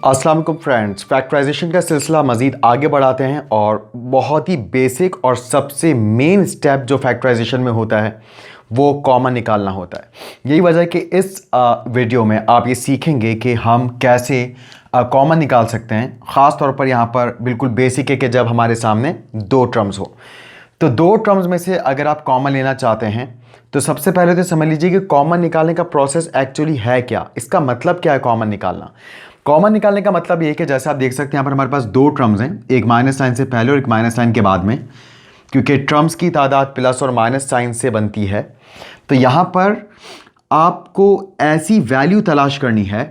अस्सलाम वालेकुम friends, factorisation का सिलसिला मज़ीद आगे बढ़ाते हैं और बहुत ही बेसिक और सबसे मेन स्टेप जो फैक्टराइजेशन में होता है वो कॉमन निकालना होता है। यही वजह है कि इस वीडियो में आप ये सीखेंगे कि हम कैसे कॉमन निकाल सकते हैं। ख़ास तौर पर यहाँ पर बिल्कुल बेसिक है कि जब हमारे सामने दो टर्म्स हो, तो दो टर्म्स में से अगर आप कॉमन लेना चाहते हैं तो सबसे पहले तो समझ लीजिए कि कॉमन निकालने का प्रोसेस एक्चुअली है क्या, इसका मतलब क्या है कॉमन निकालना। कॉमन निकालने का मतलब ये है कि जैसे आप देख सकते हैं यहाँ पर हमारे पास दो टर्म्स हैं, एक माइनस साइन से पहले और एक माइनस साइन के बाद में, क्योंकि टर्म्स की तादाद प्लस और माइनस साइन से बनती है। तो यहाँ पर आपको ऐसी वैल्यू तलाश करनी है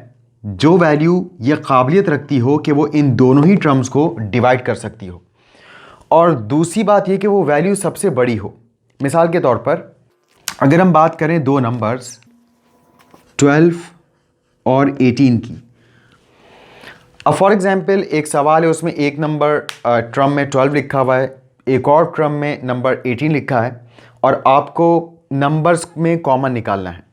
जो वैल्यू ये काबिलियत रखती हो कि वो इन दोनों ही टर्म्स को डिवाइड कर सकती हो, और दूसरी बात ये कि वो वैल्यू सबसे बड़ी हो। मिसाल के तौर पर अगर हम बात करें दो नंबर्स 12 और 18 की, अब फॉर एग्जाम्पल एक सवाल है, उसमें एक नंबर टर्म में 12 लिखा हुआ है, एक और टर्म में नंबर 18 लिखा है, और आपको नंबर्स में कॉमन निकालना है।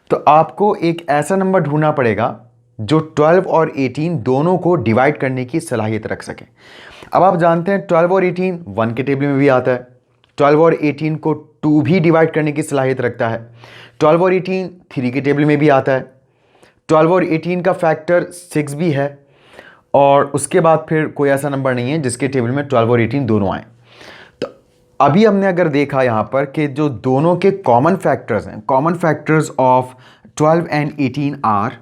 तो आपको एक ऐसा नंबर ढूंढना पड़ेगा जो 12 और 18 दोनों को डिवाइड करने की सलाहियत रख सके। अब आप जानते हैं 12 और 18 1 के टेबल में भी आता है, 12 और 18 को 2 भी डिवाइड करने की सलाहियत रखता है, 12 और 18 3 के टेबल में भी आता है, 12 और 18 का फैक्टर 6 भी है, और उसके बाद फिर कोई ऐसा नंबर नहीं है जिसके टेबल में 12 और 18 दोनों आए। तो अभी हमने अगर देखा यहाँ पर कि जो दोनों के कॉमन फैक्टर्स हैं, common factors of 12 and 18 are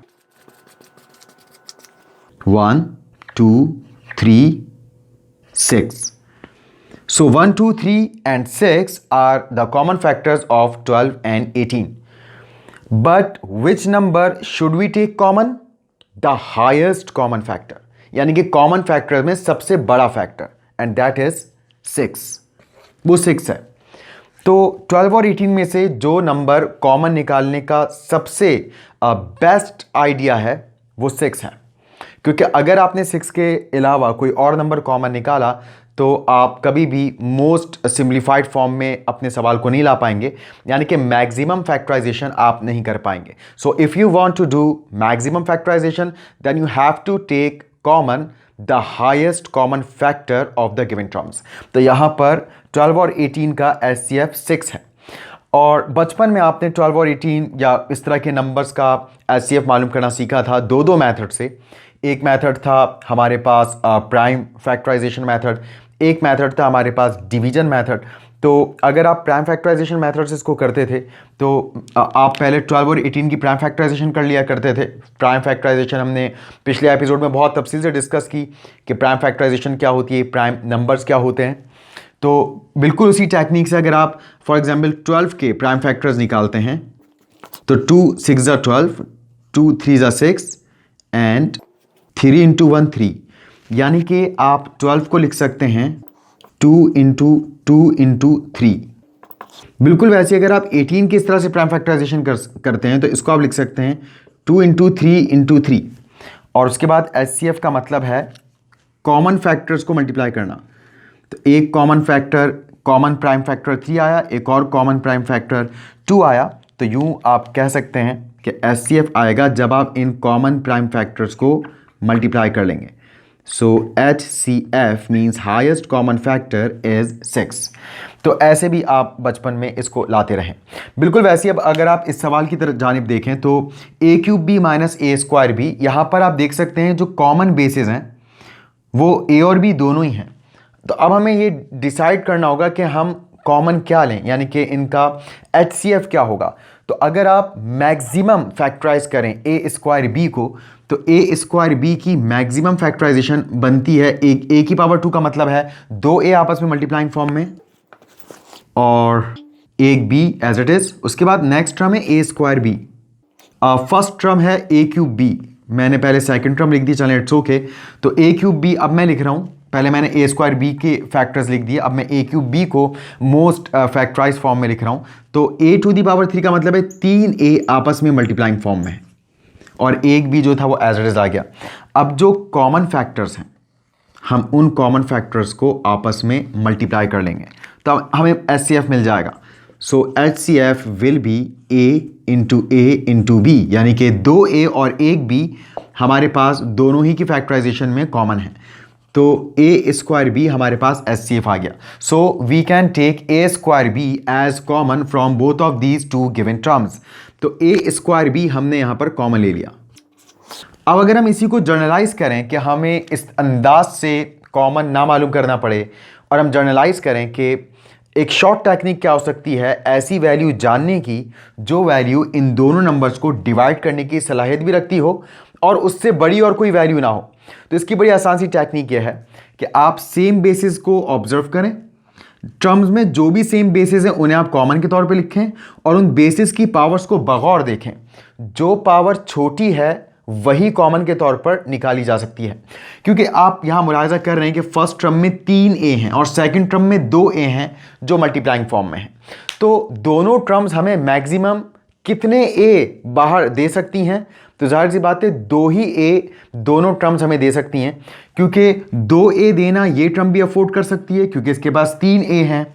1 2 3 6। So 1 2 3 and 6 are the common factors of 12 and 18. But which number should we take common? The highest common factor, यानी कि कॉमन फैक्टर में सबसे बड़ा फैक्टर, एंड दैट इज 6। वो 6 है। तो 12 और 18 में से जो नंबर कॉमन निकालने का सबसे बेस्ट आइडिया है वो 6 है, क्योंकि अगर आपने 6 के अलावा कोई और नंबर कॉमन निकाला तो आप कभी भी मोस्ट सिंप्लीफाइड फॉर्म में अपने सवाल को नहीं ला पाएंगे, यानी कि मैक्सिमम फैक्टराइजेशन आप नहीं कर पाएंगे। So if you want to do maximum factorization then you have to take common the highest common factor of the given terms. तो यहाँ पर 12 और 18 का HCF 6 है, और बचपन में आपने 12 और 18 या इस तरह के नंबर्स का HCF मालूम करना सीखा था दो मेथड से। एक मेथड था हमारे पास प्राइम फैक्टराइजेशन मेथड, एक मेथड था हमारे पास डिवीजन मेथड। तो अगर आप प्राइम फैक्टराइजेशन मेथड से इसको करते थे तो आप पहले 12 और 18 की प्राइम फैक्टराइजेशन कर लिया करते थे। प्राइम फैक्टराइजेशन हमने पिछले एपिसोड में बहुत तफसील से डिस्कस की कि प्राइम फैक्टराइजेशन क्या होती है, प्राइम नंबर्स क्या होते हैं। तो बिल्कुल उसी टेक्निक से अगर आप फॉर एग्जांपल 12 के प्राइम फैक्टर्स निकालते हैं तो 2 6 ज़ा 12, 2 3 ज़ा 6 एंड 3 इंटू 1 3, यानी कि आप 12 को लिख सकते हैं 2 इंटू 2 इंटू 3। बिल्कुल वैसे अगर आप 18 की इस तरह से प्राइम फैक्टराइजेशन करते हैं तो इसको आप लिख सकते हैं 2 इंटू 3 इंटू 3, और उसके बाद HCF का मतलब है कॉमन फैक्टर्स को मल्टीप्लाई करना। तो एक common factor, common prime factor 3 आया, एक और कॉमन प्राइम फैक्टर 2 आया, तो यूं आप कह सकते हैं कि HCF आएगा जब आप इन कॉमन प्राइम फैक्टर्स को मल्टीप्लाई कर लेंगे। सो HCF means highest common factor is 6। तो ऐसे भी आप बचपन में इसको लाते रहें। बिल्कुल वैसे अब अगर आप इस सवाल की तरफ जानिब देखें तो a³ माइनस a² यहाँ पर आप देख सकते हैं जो कॉमन बेसिस हैं वो a और b दोनों ही हैं। तो अब हमें ये डिसाइड करना होगा कि हम कॉमन क्या लें, यानी कि इनका HCF क्या होगा। तो अगर आप मैक्सिमम फैक्टराइज करें a² को तो a² की मैक्सिमम फैक्टराइजेशन बनती है एक a⁻² का मतलब है 2a आपस में मल्टीप्लाइंग फॉर्म में और एक b एज इट इज। उसके बाद नेक्स्ट टर्म है a²b, फर्स्ट टर्म है a³b, मैंने पहले सेकंड टर्म लिख दी, चलें इट्स ओके। तो a³b अब मैं लिख रहा हूँ, पहले मैंने a²b के फैक्टर्स लिख दिए, अब मैं a³b को मोस्ट फैक्टराइज फॉर्म में लिख रहा हूँ। तो a⁻³ का मतलब है 3a आपस में मल्टीप्लाइंग फॉर्म में, और एक b जो था वो एज इट इज आ गया। अब जो कॉमन फैक्टर्स हैं हम उन कॉमन फैक्टर्स को आपस में मल्टीप्लाई कर लेंगे। तो हमें HCF मिल जाएगा। सो HCF will be A into B, यानी कि 2A और 1B हमारे पास दोनों ही की फैक्टराइजेशन में कॉमन है, तो A² B हमारे पास HCF आ गया। So we can take A² B as common from both of these two given terms. तो A² B हमने यहाँ पर कॉमन ले लिया। अब अगर हम इसी को जर्नलाइज करें कि हमें इस अंदाज से कॉमन ना मालूम करना पड़े और हम जर्नलाइज करें कि एक शॉर्ट टेक्निक क्या हो सकती है ऐसी वैल्यू जानने की जो वैल्यू इन दोनों नंबर्स को डिवाइड करने की सलाहियत भी रखती हो और उससे बड़ी और कोई वैल्यू ना हो। तो इसकी बड़ी आसान सी टेक्निक यह है कि आप सेम बेसिस को ऑब्जर्व करें, टर्म्स में जो भी सेम बेसिस हैं उन्हें आप कॉमन के तौर पे लिखें और उन बेसिस की पावर्स को बगौर देखें। जो पावर छोटी है वही कॉमन के तौर पर निकाली जा सकती है, क्योंकि आप यहां मुलाहिजा कर रहे हैं कि फर्स्ट टर्म में 3A हैं और सेकंड टर्म में 2A हैं जो मल्टीप्लाइंग फॉर्म में हैं। तो दोनों टर्म्स हमें मैक्सिमम कितने A बाहर दे सकती हैं? तो जाहिर सी बात है 2 ही A दोनों टर्म्स हमें दे सकती हैं, क्योंकि 2A देना ये टर्म भी अफोर्ड कर सकती है क्योंकि इसके पास 3A हैं,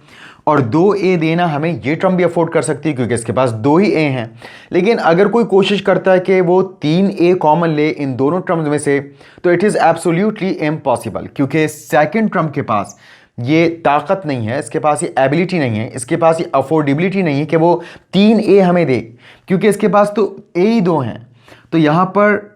और 2A देना हमें ये टर्म भी अफोर्ड कर सकती है क्योंकि इसके पास 2 ही A हैं। लेकिन अगर कोई कोशिश करता है कि वो 3A कॉमन ले इन दोनों टर्म्स में से, तो इट इज़ एब्सोल्युटली इम्पॉसिबल, क्योंकि सेकंड टर्म के पास ये ताकत नहीं है, इसके पास ये एबिलिटी नहीं है, इसके पास ये अफोर्डेबिलिटी नहीं है कि वो 3A हमें दे, क्योंकि इसके पास तो A ही 2 हैं। तो यहाँ पर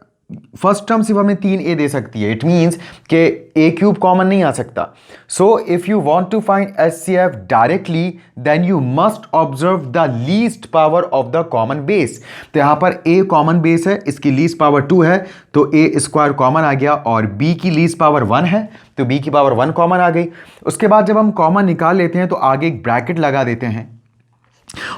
फर्स्ट टर्म सिर्फ हमें 3A दे सकती है। इट मीन्स कि A³ कॉमन नहीं आ सकता। So if you want to find HCF directly then you must observe the least power of the common base. तो यहाँ पर A कॉमन बेस है, इसकी लीस्ट पावर 2 है, तो A² कॉमन आ गया, और B की लीस्ट पावर 1 है तो B की पावर 1 कॉमन आ गई। उसके बाद जब हम कॉमन निकाल लेते हैं तो आगे एक ब्रैकेट लगा देते हैं,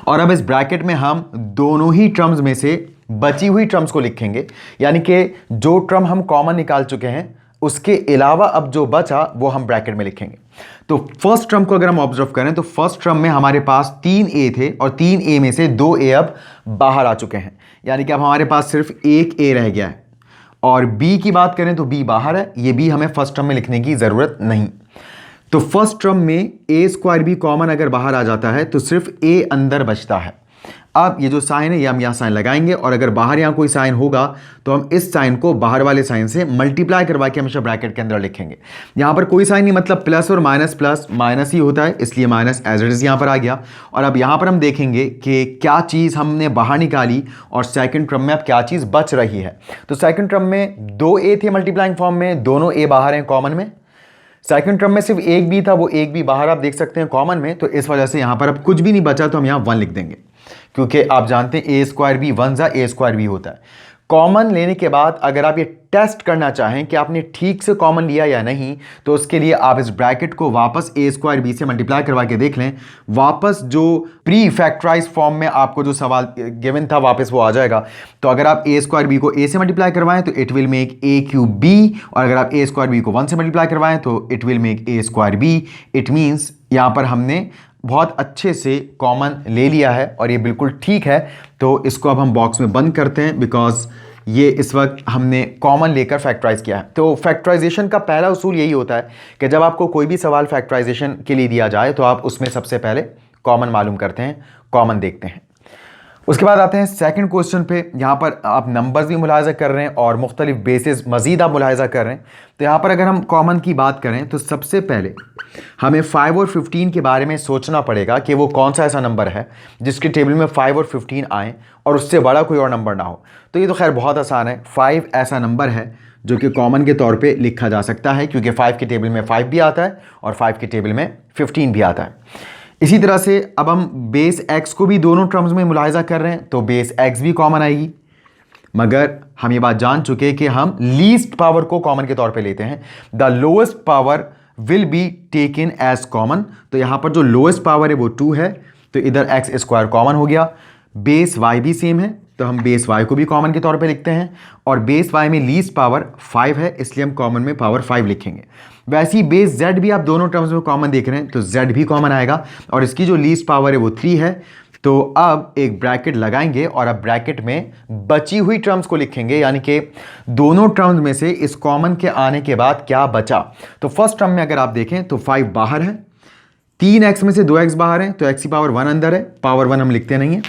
और अब इस ब्रैकेट में हम दोनों ही टर्म्स में से बची हुई टर्म्स को लिखेंगे, यानी कि जो टर्म हम कॉमन निकाल चुके हैं उसके अलावा अब जो बचा वो हम ब्रैकेट में लिखेंगे। तो फर्स्ट टर्म को अगर हम ऑब्जर्व करें तो फर्स्ट टर्म में हमारे पास 3A थे और 3A में से 2A अब बाहर आ चुके हैं, यानी कि अब हमारे पास सिर्फ एक A रह गया है। और B की बात करें तो B बाहर है, ये B हमें फर्स्ट टर्म में लिखने की ज़रूरत नहीं। तो फर्स्ट टर्म में A² B कॉमन अगर बाहर आ जाता है तो सिर्फ A अंदर बचता है। अब ये जो साइन है ये हम यहाँ साइन लगाएंगे, और अगर बाहर यहाँ कोई साइन होगा तो हम इस साइन को बाहर वाले साइन से मल्टीप्लाई करवा के हमेशा ब्रैकेट के अंदर लिखेंगे। यहाँ पर कोई साइन नहीं, मतलब प्लस और माइनस प्लस माइनस ही होता है, इसलिए माइनस एज इट इज़ यहाँ पर आ गया। और अब यहाँ पर हम देखेंगे कि क्या चीज़ हमने बाहर निकाली और सेकंड टर्म में अब क्या चीज़ बच रही है। तो सेकंड टर्म में 2A थे मल्टीप्लाइंग फॉर्म में, दोनों A बाहर हैं कॉमन में। सेकंड टर्म में सिर्फ एक B था, वो एक B बाहर आप देख सकते हैं कॉमन में, तो इस वजह से यहाँ पर अब कुछ भी नहीं बचा, तो हम यहाँ 1 लिख देंगे, क्योंकि आप जानते हैं A² B 1 A² B होता है। कॉमन लेने के बाद अगर आप ये टेस्ट करना चाहें कि आपने ठीक से कॉमन लिया या नहीं, तो उसके लिए आप इस ब्रैकेट को वापस A² B से मल्टीप्लाई करवा के देख लें। वापस जो प्री फैक्टराइज फॉर्म में आपको जो सवाल गिवन था वापस वो आ जाएगा। तो अगर आप A² B को A से मल्टीप्लाई करवाएं तो it will make A³ B, और अगर आप A² B को 1 से मल्टीप्लाई करवाएं तो it will make A² B। It means यहाँ पर हमने बहुत अच्छे से कॉमन ले लिया है और ये बिल्कुल ठीक है। तो इसको अब हम बॉक्स में बंद करते हैं, बिकॉज ये इस वक्त हमने कॉमन लेकर फैक्टराइज किया है। तो फैक्टराइजेशन का पहला उसूल यही होता है कि जब आपको कोई भी सवाल फैक्टराइजेशन के लिए दिया जाए तो आप उसमें सबसे पहले कॉमन मालूम करते हैं, कॉमन देखते हैं। उसके बाद आते हैं सेकंड क्वेश्चन पे। यहाँ पर आप नंबर्स भी मुलाहिजा कर रहे हैं और मुख्तलिफ बेसिस मज़ीद आप मुलाहिजा कर रहे हैं। तो यहाँ पर अगर हम कॉमन की बात करें तो सबसे पहले हमें 5 और 15 के बारे में सोचना पड़ेगा कि वो कौन सा ऐसा नंबर है जिसके टेबल में 5 और 15 आए और उससे बड़ा कोई और नंबर ना हो। तो ये तो खैर बहुत आसान है, 5 ऐसा नंबर है जो कि कॉमन के तौर पे लिखा जा सकता है, क्योंकि 5 के टेबल में 5 भी आता है और 5 के टेबल में 15 भी आता है। इसी तरह से अब हम बेस x को भी दोनों टर्म्स में मुलाहिजा कर रहे हैं, तो बेस x भी कॉमन आएगी, मगर हम ये बात जान चुके हैं कि हम लीस्ट पावर को कॉमन के तौर पे लेते हैं। The lowest power will be taken as common. तो यहाँ पर जो लोएस्ट पावर है वो 2 है, तो इधर x² कॉमन हो गया। बेस y भी सेम है, तो हम बेस y को भी कॉमन के तौर पे लिखते हैं, और बेस y में लीस्ट पावर 5 है, इसलिए हम कॉमन में पावर 5 लिखेंगे। वैसे ही बेस z भी आप दोनों टर्म्स में कॉमन देख रहे हैं, तो z भी कॉमन आएगा और इसकी जो लीस्ट पावर है वो 3 है। तो अब एक ब्रैकेट लगाएंगे और अब ब्रैकेट में बची हुई टर्म्स को लिखेंगे, यानी कि दोनों टर्म्स में से इस कॉमन के आने के बाद क्या बचा। तो फर्स्ट टर्म में अगर आप देखें तो 5 बाहर है, 3x में से 2x बाहर है तो x की पावर 1 अंदर है, पावर 1 हम लिखते नहीं है।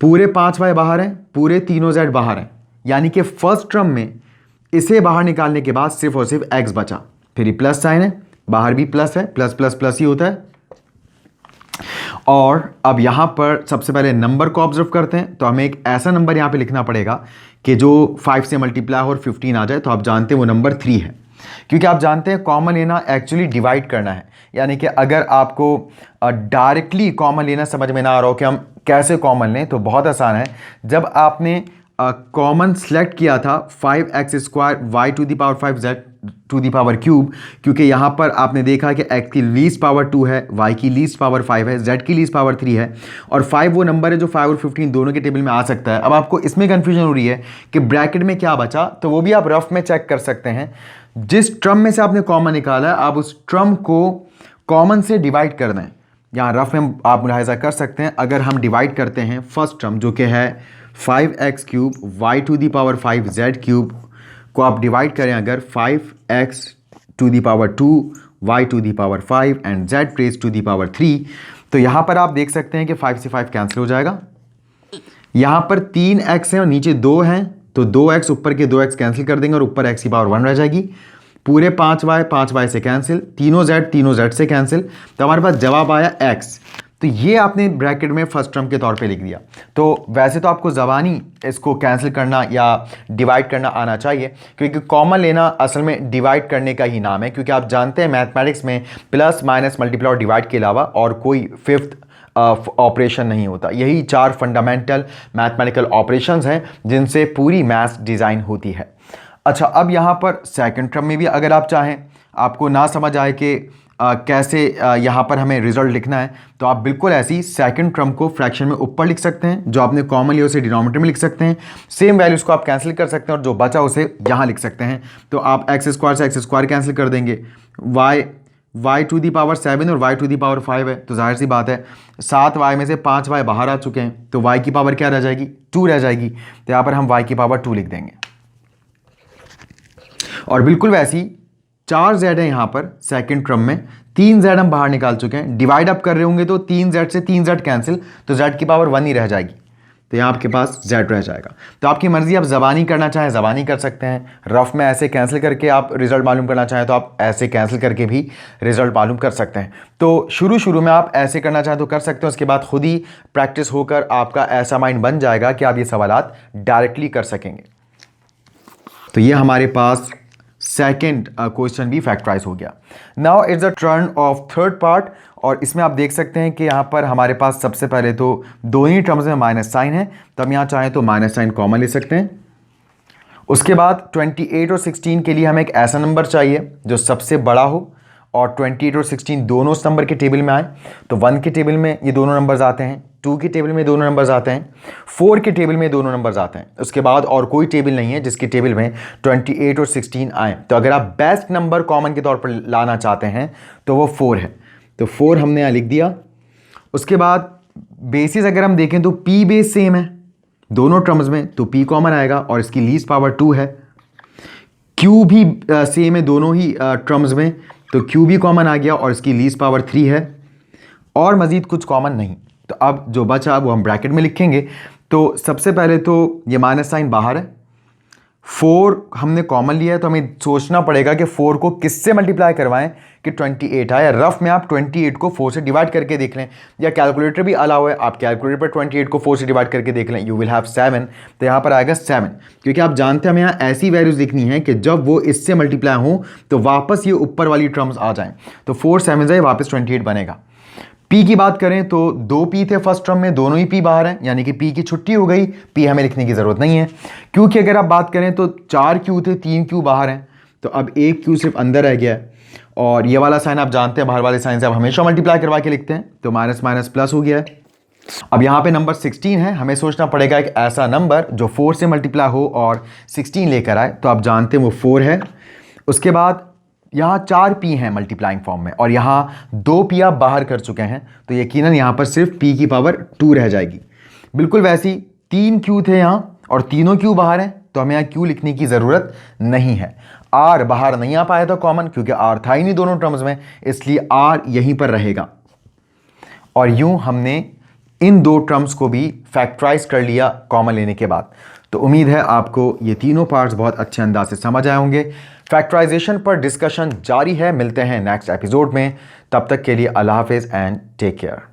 पूरे 5y बाहर है, पूरे तीनों z बाहर है, यानी कि फर्स्ट टर्म में इसे बाहर निकालने के बाद सिर्फ और सिर्फ x बचा। फिर ये प्लस साइन है, बाहर भी प्लस है, प्लस प्लस प्लस ही होता है। और अब यहां पर सबसे पहले नंबर को ऑब्जर्व करते हैं, तो हमें एक ऐसा नंबर यहां पे लिखना पड़ेगा कि जो 5 से मल्टीप्लाई और 15 आ जाए। तो आप जानते हैं वो नंबर 3 है, क्योंकि आप जानते हैं कॉमन लेना एक्चुअली डिवाइड करना है। यानी कि अगर आपको डायरेक्टली कॉमन लेना समझ में ना आ रहा हो कि हम कैसे कॉमन लें, तो बहुत आसान है। जब आपने कॉमन सेलेक्ट किया था 5x² y⁵ z to the power cube, क्योंकि यहाँ पर आपने देखा कि x की लीस्ट पावर 2 है, y की लीस्ट पावर 5 है, z की लीस्ट पावर 3 है, और 5 वो नंबर है जो 5 और 15 दोनों के टेबल में आ सकता है। अब आपको इसमें कन्फ्यूजन हो रही है कि ब्रैकेट में क्या बचा, तो वो भी आप रफ में चेक कर सकते हैं। जिस टर्म में से आपने कॉमन निकाला है, आप उस टर्म को कॉमन से डिवाइड कर दें। यहाँ रफ में आप मुलाहिजा कर सकते हैं, अगर हम डिवाइड करते हैं फर्स्ट टर्म जो कि है 5x³ y⁵ z³ को आप डिवाइड करें अगर 5x⁵ y⁵ एंड z⁵3, तो यहाँ पर आप देख सकते हैं कि 5 से 5 कैंसिल हो जाएगा। यहाँ पर 3x है और नीचे 2 हैं, तो 2x ऊपर के 2x कैंसिल कर देंगे और ऊपर x की पावर 1 रह जाएगी। पूरे 5y से कैंसिल, तीनों z से कैंसिल, तो हमारे पास जवाब आया x। तो ये आपने ब्रैकेट में फर्स्ट टर्म के तौर पे लिख दिया। तो वैसे तो आपको ज़बानी इसको कैंसिल करना या डिवाइड करना आना चाहिए, क्योंकि कॉमन लेना असल में डिवाइड करने का ही नाम है। क्योंकि आप जानते हैं मैथमेटिक्स में प्लस माइनस मल्टीप्लाई और डिवाइड के अलावा और कोई फिफ्थ ऑपरेशन नहीं होता। यही 4 फंडामेंटल मैथमेटिकल ऑपरेशंस हैं जिनसे पूरी मैथ्स डिज़ाइन होती है। अच्छा, अब यहाँ पर सेकंड टर्म में भी अगर आप चाहें, आपको ना समझ आए कि कैसे यहाँ पर हमें रिजल्ट लिखना है, तो आप बिल्कुल ऐसी सेकंड टर्म को फ्रैक्शन में ऊपर लिख सकते हैं, जो आपने कॉमन लिया उसे डिनोमिनेटर में लिख सकते हैं। सेम वैल्यूज़ को आप कैंसिल कर सकते हैं और जो बचा उसे यहाँ लिख सकते हैं। तो आप x² से x² कैंसिल कर देंगे, y⁵ और y⁵ है, तो जाहिर सी बात है 7y में से 5y बाहर आ चुके हैं, तो y की पावर क्या रह जाएगी, 2 रह जाएगी। तो यहाँ पर हम y की पावर 2 लिख देंगे। और बिल्कुल वैसी 4z है यहाँ पर सेकंड टर्म में, 3z हम बाहर निकाल चुके हैं। डिवाइड अप कर रहे होंगे तो 3z से 3z कैंसिल, तो z की पावर 1 ही रह जाएगी। तो यहाँ आपके पास z रह जाएगा। तो आपकी मर्जी, आप ज़बानी करना चाहें ज़बानी कर सकते हैं, रफ में ऐसे कैंसिल करके आप रिजल्ट मालूम करना चाहें तो आप ऐसे कैंसिल करके भी रिजल्ट मालूम कर सकते हैं। तो शुरू में आप ऐसे करना चाहें तो कर सकते हैं, उसके बाद खुद ही प्रैक्टिस होकर आपका ऐसा माइंड बन जाएगा कि आप ये सवालात डायरेक्टली कर सकेंगे। तो ये हमारे पास सेकेंड क्वेश्चन भी फैक्टराइज हो गया। Now it's the turn off third part, और इसमें आप देख सकते हैं कि यहाँ पर हमारे पास सबसे पहले तो दोनों ही टर्म्स में माइनस साइन है, तो हम यहाँ चाहें तो माइनस साइन कॉमन ले सकते हैं। उसके बाद 28 और 16 के लिए हमें एक ऐसा नंबर चाहिए जो सबसे बड़ा हो और 28 और 16 दोनों उस नंबर के टेबल में आए। तो 1 के टेबल में ये दोनों नंबर्स आते हैं, 2 के टेबल में दोनों नंबर्स आते हैं, 4 के टेबल में दोनों नंबर्स आते हैं। उसके बाद और कोई टेबल नहीं है जिसके टेबल में 28 और 16 आए। तो अगर आप बेस्ट नंबर कॉमन के तौर पर लाना चाहते हैं तो वो 4 है, तो 4 हमने यहाँ लिख दिया। उसके बाद बेसिस अगर हम देखें तो p बेस सेम है दोनों टर्म्स में, तो p कॉमन आएगा और इसकी लीस्ट पावर 2 है। q भी सेम है दोनों ही टर्म्स में, तो q भी कॉमन आ गया और इसकी लीस्ट पावर 3 है, और मज़ीद कुछ कॉमन नहीं। तो अब जो बचा वो हम ब्रैकेट में लिखेंगे। तो सबसे पहले तो ये माइनस साइन बाहर है, 4 हमने कॉमन लिया है, तो हमें सोचना पड़ेगा कि 4 को किससे मल्टीप्लाई करवाएं कि 28 आए। रफ में आप 28 को 4 से डिवाइड करके देख लें, या कैलकुलेटर भी अलाउ है, आप कैलकुलेटर पर 28 को 4 से डिवाइड करके देख लें, यू विल हैव 7। तो यहाँ पर आएगा 7, क्योंकि आप जानते हैं हमें यहाँ ऐसी वैल्यूज लिखनी है कि जब वो इससे मल्टीप्लाई हो तो वापस ये ऊपर वाली टर्म्स आ जाएं। तो 4 7 जाए वापस 28 बनेगा। p की बात करें तो 2 p थे फर्स्ट टर्म में, दोनों ही p बाहर हैं, यानी कि p की छुट्टी हो गई, p हमें लिखने की ज़रूरत नहीं है। q की अगर आप बात करें तो 4 q थे, 3 q बाहर हैं, तो अब एक q सिर्फ अंदर रह गया है। और ये वाला साइन आप जानते हैं, बाहर वाले साइन से आप हमेशा मल्टीप्लाई करवा के लिखते हैं, तो माइनस माइनस प्लस हो गया है। अब यहाँ पे नंबर 16 है, हमें सोचना पड़ेगा एक ऐसा नंबर जो 4 से मल्टीप्लाई हो और 16 लेकर आए, तो आप जानते हैं वो 4 है। उसके बाद यहाँ 4 p हैं मल्टीप्लाइंग फॉर्म में, और यहाँ 2 p आप बाहर कर चुके हैं, तो यकीनन यहाँ पर सिर्फ p की पावर 2 रह जाएगी। बिल्कुल वैसी 3 q थे यहाँ और तीनों q बाहर हैं, तो हमें यहाँ क्यू लिखने की ज़रूरत नहीं है। आर बाहर नहीं आ पाया था कॉमन, क्योंकि आर था ही नहीं दोनों टर्म्स में, इसलिए आर यहीं पर रहेगा। और यूं हमने इन दो टर्म्स को भी फैक्टराइज कर लिया कॉमन लेने के बाद। तो उम्मीद है आपको ये तीनों पार्ट्स बहुत अच्छे अंदाज से समझ आए होंगे। फैक्टराइजेशन पर डिस्कशन जारी है, मिलते हैं नेक्स्ट एपिसोड में। तब तक के लिए अल्लाह हाफिज़ एंड टेक केयर।